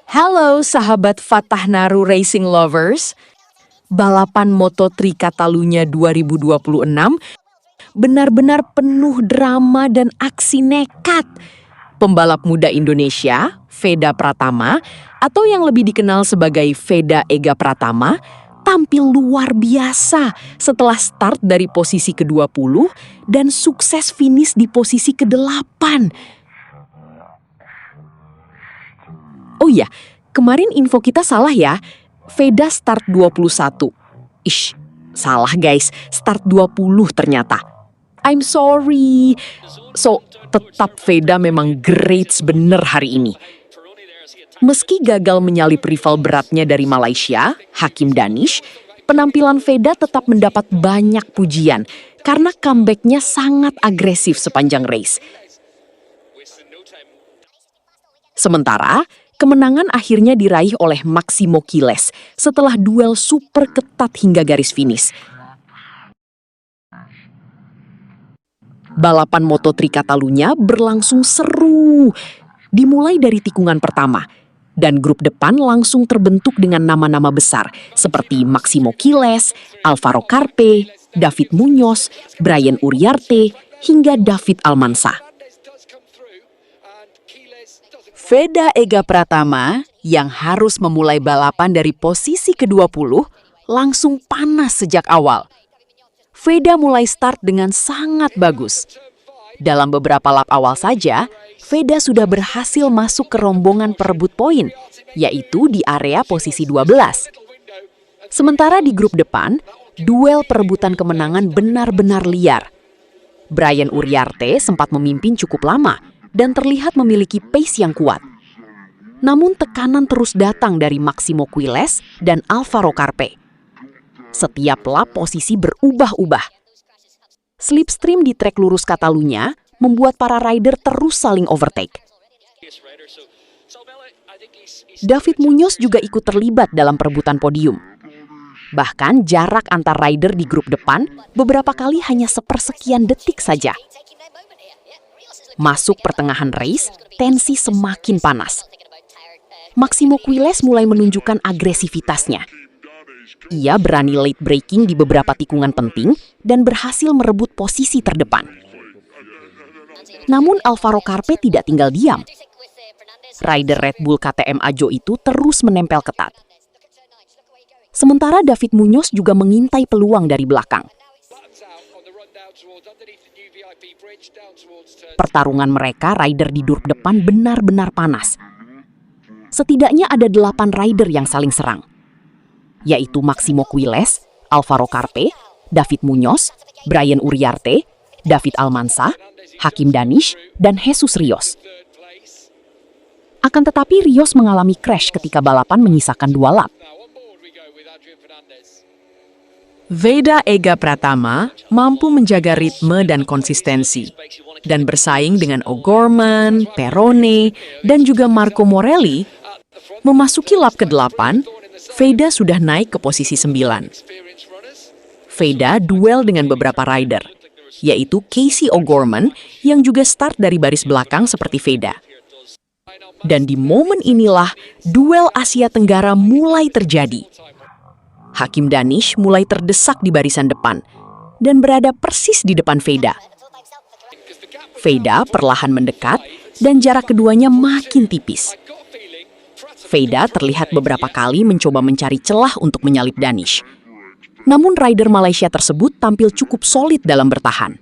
Halo sahabat Fatah Naru Racing Lovers. Balapan Moto3 Catalunya 2026 benar-benar penuh drama dan aksi nekat. Pembalap muda Indonesia, Veda Pratama, atau yang lebih dikenal sebagai Veda Ega Pratama, tampil luar biasa setelah start dari posisi ke-20 dan sukses finish di posisi ke-8. Oh iya, kemarin info kita salah ya. Veda start 21. Salah guys, start 20 ternyata. I'm sorry. So, tetap Veda memang great bener hari ini. Meski gagal menyalip rival beratnya dari Malaysia, Hakim Danish, penampilan Veda tetap mendapat banyak pujian karena comeback-nya sangat agresif sepanjang race. Sementara, kemenangan akhirnya diraih oleh Maximo Quiles setelah duel super ketat hingga garis finish. Balapan Moto3 Catalunya berlangsung seru. Dimulai dari tikungan pertama, dan grup depan langsung terbentuk dengan nama-nama besar seperti Maximo Quiles, Alvaro Carpe, David Muñoz, Brian Uriarte, hingga David Almansa. Veda Ega Pratama yang harus memulai balapan dari posisi ke-20 langsung panas sejak awal. Veda mulai start dengan sangat bagus. Dalam beberapa lap awal saja, Veda sudah berhasil masuk ke rombongan perebut poin, yaitu di area posisi 12. Sementara di grup depan, duel perebutan kemenangan benar-benar liar. Brian Uriarte sempat memimpin cukup lama dan terlihat memiliki pace yang kuat. Namun tekanan terus datang dari Maximo Quiles dan Alvaro Carpe. Setiap lap posisi berubah-ubah. Slipstream di trek lurus Catalunya membuat para rider terus saling overtake. David Muñoz juga ikut terlibat dalam perebutan podium. Bahkan jarak antar rider di grup depan beberapa kali hanya sepersekian detik saja. Masuk pertengahan race, tensi semakin panas. Maximo Quiles mulai menunjukkan agresivitasnya. Ia berani late braking di beberapa tikungan penting dan berhasil merebut posisi terdepan. Namun Alvaro Carpe tidak tinggal diam. Rider Red Bull KTM Ajo itu terus menempel ketat. Sementara David Muñoz juga mengintai peluang dari belakang. Pertarungan mereka rider di durp depan benar-benar panas. Setidaknya ada 8 rider yang saling serang, yaitu Maximo Quiles, Alvaro Carpe, David Muñoz, Brian Uriarte, David Almansa, Hakim Danish, dan Jesus Rios. Akan tetapi Rios mengalami crash ketika balapan menyisakan 2 lap. Veda Ega Pratama mampu menjaga ritme dan konsistensi, dan bersaing dengan O'Gorman, Perrone, dan juga Marco Morelli. Memasuki lap ke-8, Veda sudah naik ke posisi 9. Veda duel dengan beberapa rider, yaitu Casey O'Gorman yang juga start dari baris belakang seperti Veda. Dan di momen inilah duel Asia Tenggara mulai terjadi. Hakim Danish mulai terdesak di barisan depan dan berada persis di depan Veda. Veda perlahan mendekat dan jarak keduanya makin tipis. Veda terlihat beberapa kali mencoba mencari celah untuk menyalip Danish. Namun rider Malaysia tersebut tampil cukup solid dalam bertahan.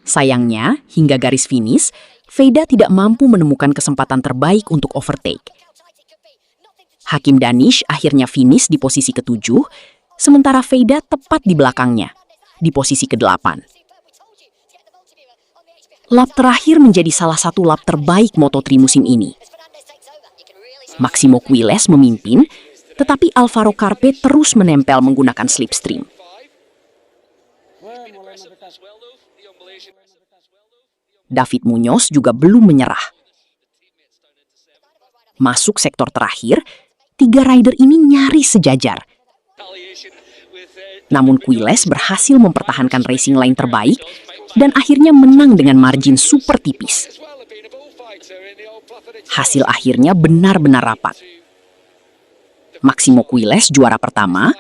Sayangnya, hingga garis finish, Veda tidak mampu menemukan kesempatan terbaik untuk overtake. Hakim Danish akhirnya finish di posisi ke-7, sementara Veda tepat di belakangnya, di posisi ke-8. Lap terakhir menjadi salah satu lap terbaik Moto3 musim ini. Maximo Quiles memimpin, tetapi Alvaro Carpe terus menempel menggunakan slipstream. David Muñoz juga belum menyerah. Masuk sektor terakhir, 3 rider ini nyaris sejajar. Namun Quiles berhasil mempertahankan racing line terbaik dan akhirnya menang dengan margin super tipis. Hasil akhirnya benar-benar rapat. Maximo Quiles juara pertama,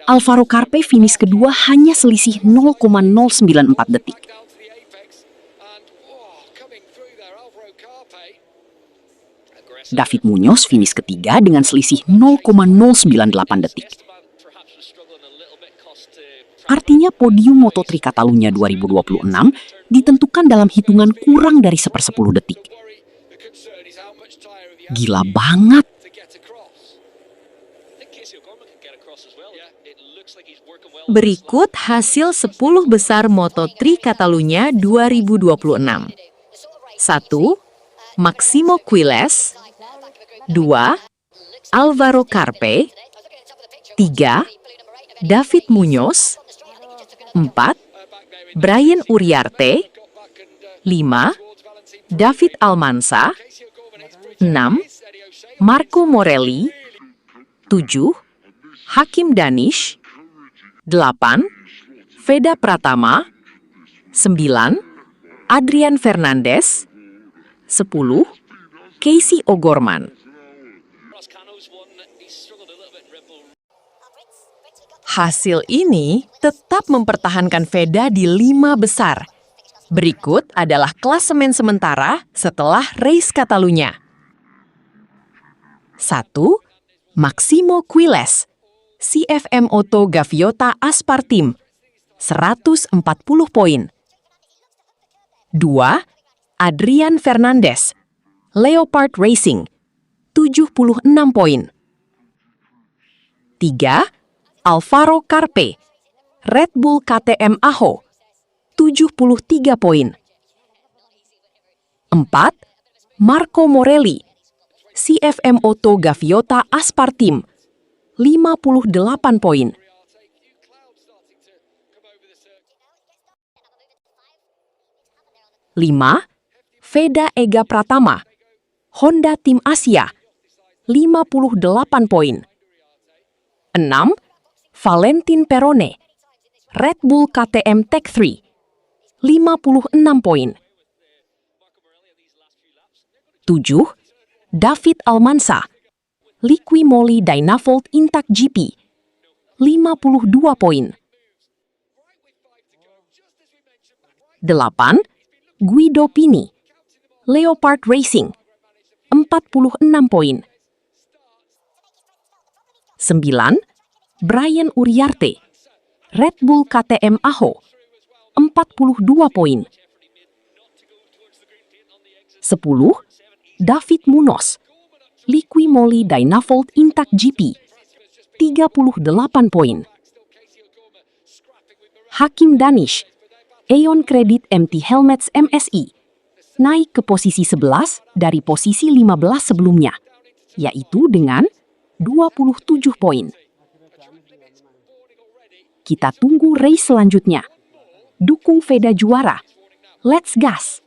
Alvaro Carpe finish kedua hanya selisih 0,094 detik. David Muñoz finish ketiga dengan selisih 0,098 detik. Artinya podium Moto3 Catalunya 2026 ditentukan dalam hitungan kurang dari 1/10 detik. Gila banget! Berikut hasil 10 besar Moto3 Catalunya 2026. 1. Maximo Quiles. 2. Alvaro Carpe. 3. David Muñoz. 4. Brian Uriarte. 5. David Almansa. 6. Marco Morelli. 7. Hakim Danish. 8. Veda Pratama. 9. Adrian Fernandez. 10. Casey O'Gorman. Hasil ini tetap mempertahankan Veda di 5 besar. Berikut adalah klasemen sementara setelah race Catalunya. 1. Maximo Quiles, CFM Auto Gaviota Aspar Team, 140 poin. 2. Adrian Fernandez, Leopard Racing, 76 poin. 3. Alvaro Carpe, Red Bull KTM Aho, 73 poin. 4. Marco Morelli, CFM Auto Gaviota Aspar Team, 58 poin. 5. Veda Ega Pratama, Honda Tim Asia, 58 poin. 6. Valentin Perone, Red Bull KTM Tech 3, 56 poin. 7. David Almansa, Liqui Moly Dynavolt Intact GP, 52 poin. 8. Guido Pini, Leopard Racing, 46 poin. 9. Brian Uriarte, Red Bull KTM Aho, 42 poin. 10. David Muñoz, Liqui Moly Dynavolt Intact GP, 38 poin. Hakim Danish, Aeon Credit MT Helmets MSI, naik ke posisi 11 dari posisi 15 sebelumnya, yaitu dengan 27 poin. Kita tunggu race selanjutnya. Dukung Veda juara. Let's gas!